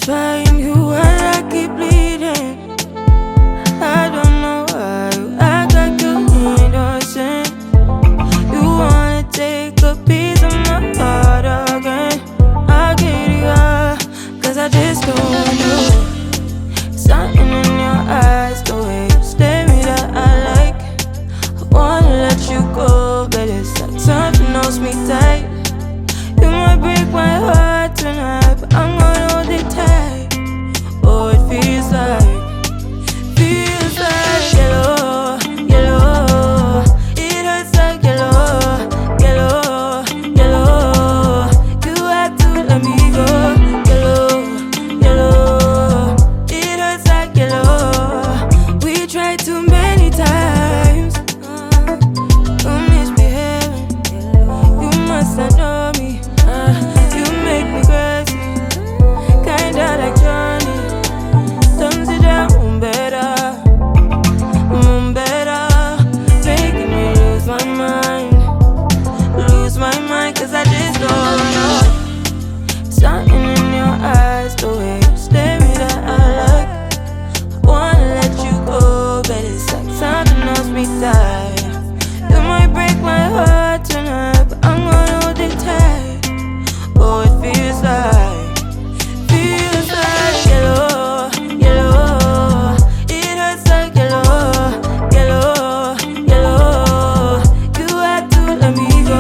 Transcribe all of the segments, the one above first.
trying you and I keep bleeding. I don't know why you act like you innocent. You wanna take a piece of my heart again. I get it, yeah, 'cause I just don't know. Something in your eyes, the way you stare me that I like. I wanna let you go, but it's like something holds me tight. You might break my heart tonight, but I'm gonna hold it tight. Oh, it feels like yellow, yellow. It hurts like yellow, yellow, yellow. You have to let me go. Yellow, yellow. It hurts like yellow. We tried too many times. You misbehaving. You must not know me. You make me crazy, kinda like Johnny. Don't sit down, better, making me lose my mind, 'cause I just don't know. Something in your eyes, the way you stare me that I like. I wanna let you go, but it's like something holds me tight. You might break my heart tonight, but I'm gonna hold it tight. Oh, it feels like yellow, yellow. It hurts like yellow, yellow, yellow. You had to let me go.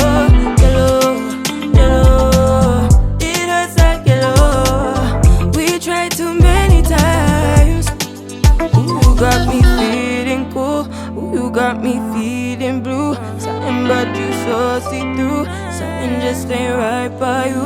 Yellow, yellow. It hurts like yellow. We tried too many times. Ooh, you got me feeling cool. Ooh, you got me feeling blue. Something about you so see-through. Something just ain't right by you.